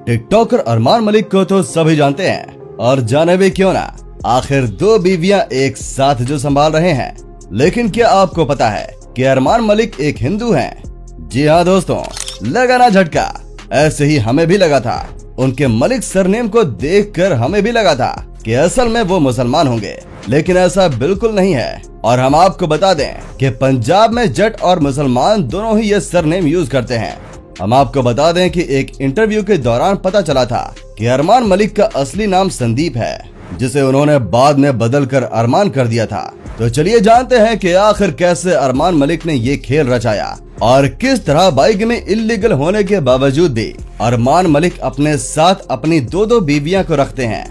TikToker Armaan Malik को तो सभी जानते हैं, और जाने भी क्यों ना। आखिर दो बीवियां एक साथ जो संभाल रहे हैं। लेकिन क्या आपको पता है कि अरमान मलिक एक हिंदू हैं? जी हाँ दोस्तों, लगा ना झटका। ऐसे ही हमें भी लगा था। उनके मलिक सरनेम को देखकर हमें भी लगा था कि असल में वो मुसलमान होंगे, लेकिन ऐसा बिल्कुल नहीं है। और हम आपको बता दें कि पंजाब में जट और मुसलमान दोनों ही ये सरनेम यूज करते हैं। हम आपको बता दें कि एक इंटरव्यू के दौरान पता चला था कि अरमान मलिक का असली नाम संदीप है, जिसे उन्होंने बाद में बदलकर अरमान कर दिया था। तो चलिए जानते हैं कि आखिर कैसे अरमान मलिक ने ये खेल रचाया और किस तरह बाइक में इल्लीगल होने के बावजूद भी अरमान मलिक अपने साथ अपनी दो बीवियां को रखते हैं।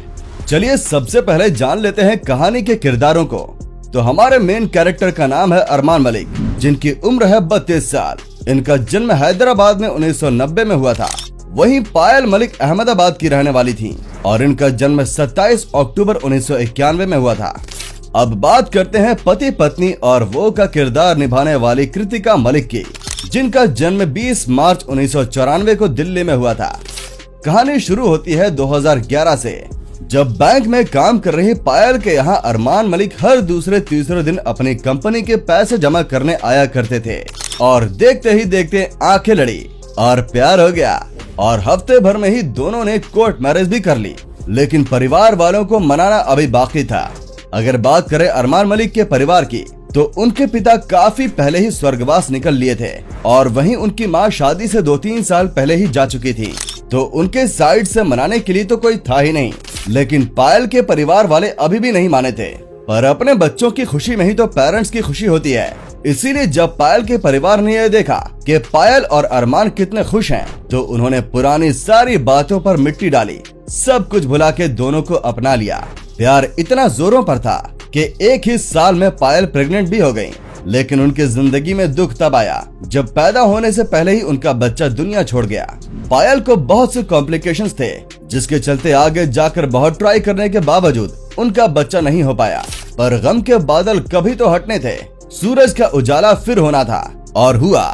चलिए सबसे पहले जान लेते हैं कहानी के किरदारों को। तो हमारे मेन कैरेक्टर का नाम है अरमान मलिक, जिनकी उम्र है 32 साल। इनका जन्म हैदराबाद में 1990 में हुआ था। वहीं पायल मलिक अहमदाबाद की रहने वाली थी और इनका जन्म 27 अक्टूबर 1991 में हुआ था। अब बात करते हैं पति पत्नी और वो का किरदार निभाने वाली कृतिका मलिक की, जिनका जन्म 20 मार्च 1994 को दिल्ली में हुआ था। कहानी शुरू होती है 2011 से, जब बैंक में काम कर रही पायल के यहाँ अरमान मलिक हर दूसरे तीसरे दिन अपनी कंपनी के पैसे जमा करने आया करते थे। और देखते ही देखते आंखें लड़ी और प्यार हो गया, और हफ्ते भर में ही दोनों ने कोर्ट मैरिज भी कर ली। लेकिन परिवार वालों को मनाना अभी बाकी था। अगर बात करें अरमान मलिक के परिवार की, तो उनके पिता काफी पहले ही स्वर्गवास निकल लिए थे, और वहीं उनकी माँ शादी से 2-3 साल पहले ही जा चुकी थी। तो उनके साइड से मनाने के लिए तो कोई था ही नहीं। लेकिन पायल के परिवार वाले अभी भी नहीं माने थे, पर अपने बच्चों की खुशी में ही तो पेरेंट्स की खुशी होती है। इसीलिए जब पायल के परिवार ने यह देखा कि पायल और अरमान कितने खुश हैं, तो उन्होंने पुरानी सारी बातों पर मिट्टी डाली, सब कुछ भुला के दोनों को अपना लिया। प्यार इतना जोरों पर था कि एक ही साल में पायल प्रेग्नेंट भी हो गई। लेकिन उनकी जिंदगी में दुख तब आया जब पैदा होने से पहले ही उनका बच्चा दुनिया छोड़ गया। पायल को बहुत से कॉम्प्लिकेशंस थे, जिसके चलते आगे जाकर बहुत ट्राई करने के बावजूद उनका बच्चा नहीं हो पाया। पर गम के बादल कभी तो हटने थे। सूरज का उजाला फिर होना था, और हुआ।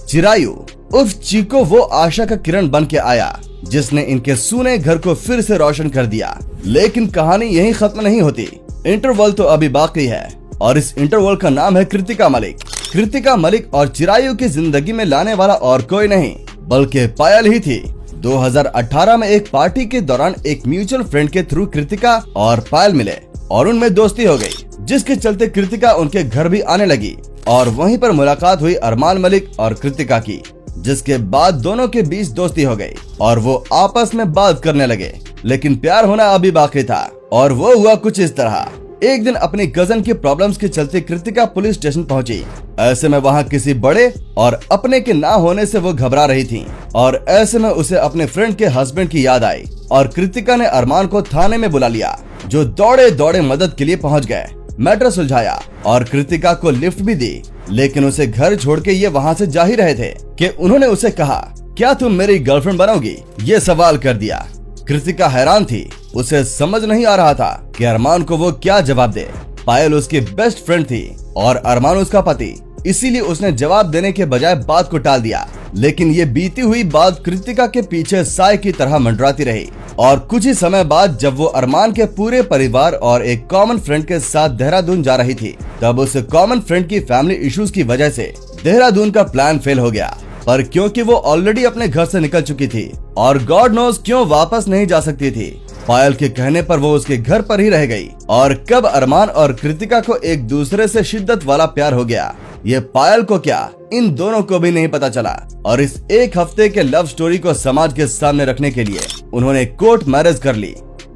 चिरायु उर्फ चीको वो आशा का किरण बन के आया, जिसने इनके सूने घर को फिर से रोशन कर दिया। लेकिन कहानी यहीं खत्म नहीं होती। इंटरवल तो अभी बाकी है, और इस इंटरवल का नाम है कृतिका मलिक। कृतिका मलिक और चिरायु की जिंदगी में लाने वाला और कोई नहीं बल्कि पायल ही थी। 2018 में एक पार्टी के दौरान एक म्यूचुअल फ्रेंड के थ्रू कृतिका और पायल मिले और उनमें दोस्ती हो गई, जिसके चलते कृतिका उनके घर भी आने लगी, और वहीं पर मुलाकात हुई अरमान मलिक और कृतिका की, जिसके बाद दोनों के बीच दोस्ती हो गई और वो आपस में बात करने लगे। लेकिन प्यार होना अभी बाकी था, और वो हुआ कुछ इस तरह। एक दिन अपनी कजन की प्रॉब्लम्स के चलते कृतिका पुलिस स्टेशन पहुंची। ऐसे में वहां किसी बड़े और अपने के ना होने से वो घबरा रही थी, और ऐसे में उसे अपने फ्रेंड के हस्बैंड की याद आई, और कृतिका ने अरमान को थाने में बुला लिया, जो दौड़े दौड़े मदद के लिए पहुंच गए। मैटर सुलझाया और कृतिका को लिफ्ट भी दी। लेकिन उसे घर छोड़ के ये वहाँ से जा ही रहे थे कि उन्होंने उसे कहा, क्या तुम मेरी गर्लफ्रेंड बनोगी? ये सवाल कर दिया। कृतिका हैरान थी, उसे समझ नहीं आ रहा था कि अरमान को वो क्या जवाब दे। पायल उसकी बेस्ट फ्रेंड थी और अरमान उसका पति, इसीलिए उसने जवाब देने के बजाय बात को टाल दिया। लेकिन ये बीती हुई बात कृतिका के पीछे साए की तरह मंडराती रही, और कुछ ही समय बाद जब वो अरमान के पूरे परिवार और एक कॉमन फ्रेंड के साथ देहरादून जा रही थी, तब उस कॉमन फ्रेंड की फैमिली इश्यूज की वजह से देहरादून का प्लान फेल हो गया। पर क्योंकि वो ऑलरेडी अपने घर से निकल चुकी थी और गॉड नोज क्यों वापस नहीं जा सकती थी, पायल के कहने पर वो उसके घर पर ही रह गई। और कब अरमान और कृतिका को एक दूसरे से शिद्दत वाला प्यार हो गया, ये पायल को क्या, इन दोनों को भी नहीं पता चला। और इस एक हफ्ते के लव स्टोरी को समाज के सामने रखने के लिए उन्होंने कोर्ट मैरिज कर ली।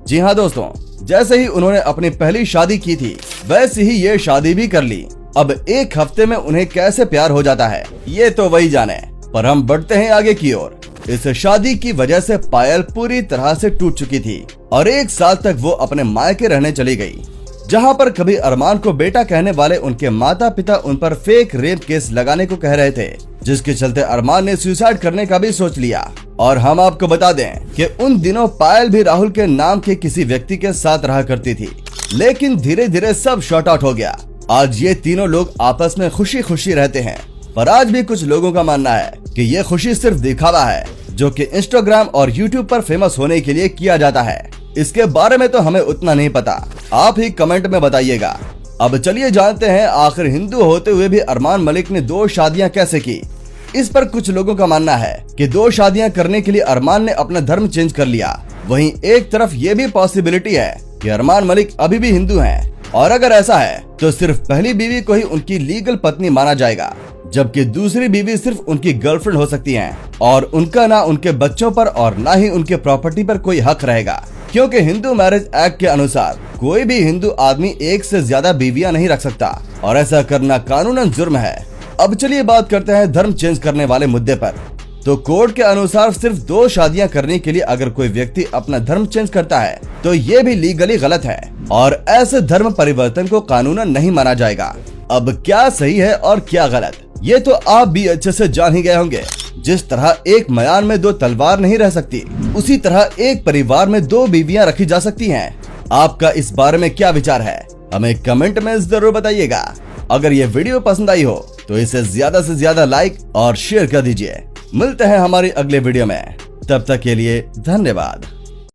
जी हाँ दोस्तों, जैसे ही उन्होंने अपनी पहली शादी की थी, वैसे ही ये शादी भी कर ली। अब एक हफ्ते में उन्हें कैसे प्यार हो जाता है, ये तो वही जाने। पर हम बढ़ते हैं आगे की ओर। इस शादी की वजह से पायल पूरी तरह से टूट चुकी थी, और 1 साल तक वो अपने मायके रहने चली गई, जहां पर कभी अरमान को बेटा कहने वाले उनके माता पिता उन पर फेक रेप केस लगाने को कह रहे थे, जिसके चलते अरमान ने सुसाइड करने का भी सोच लिया। और हम आपको बता दें कि उन दिनों पायल भी राहुल के नाम के किसी व्यक्ति के साथ रहा करती थी। लेकिन धीरे धीरे सब शॉर्ट आउट हो गया। आज ये तीनों लोग आपस में खुशी खुशी रहते हैं, पर आज भी कुछ लोगों का मानना है कि ये खुशी सिर्फ दिखावा है, जो कि इंस्टाग्राम और यूट्यूब पर फेमस होने के लिए किया जाता है। इसके बारे में तो हमें उतना नहीं पता, आप ही कमेंट में बताइएगा। अब चलिए जानते हैं आखिर हिंदू होते हुए भी अरमान मलिक ने 2 शादियां कैसे की। इस पर कुछ लोगों का मानना है कि 2 शादियां करने के लिए अरमान ने अपना धर्म चेंज कर लिया। वहीं एक तरफ ये भी पॉसिबिलिटी है कि अरमान मलिक अभी भी हिंदू हैं, और अगर ऐसा है तो सिर्फ पहली बीवी को ही उनकी लीगल पत्नी माना जाएगा, जबकि दूसरी बीवी सिर्फ उनकी गर्लफ्रेंड हो सकती है और उनका ना उनके बच्चों पर और ना ही उनके प्रॉपर्टी पर कोई हक रहेगा, क्योंकि हिंदू मैरिज एक्ट के अनुसार कोई भी हिंदू आदमी एक से ज्यादा बीवियां नहीं रख सकता और ऐसा करना कानूनन जुर्म है। अब चलिए बात करते हैं धर्म चेंज करने वाले मुद्दे पर। तो कोर्ट के अनुसार सिर्फ 2 शादियां करने के लिए अगर कोई व्यक्ति अपना धर्म चेंज करता है तो ये भी लीगली गलत है और ऐसे धर्म परिवर्तन को कानूनन नहीं माना जाएगा। अब क्या सही है और क्या गलत, ये तो आप भी अच्छे से जान ही गए होंगे। जिस तरह एक मयान में 2 तलवार नहीं रह सकती, उसी तरह एक परिवार में 2 बीवियां रखी जा सकती हैं। आपका इस बारे में क्या विचार है, हमें कमेंट में जरूर बताइएगा। अगर ये वीडियो पसंद आई हो तो इसे ज्यादा से ज्यादा लाइक और शेयर कर दीजिए। मिलते हैं हमारी अगले वीडियो में, तब तक के लिए धन्यवाद।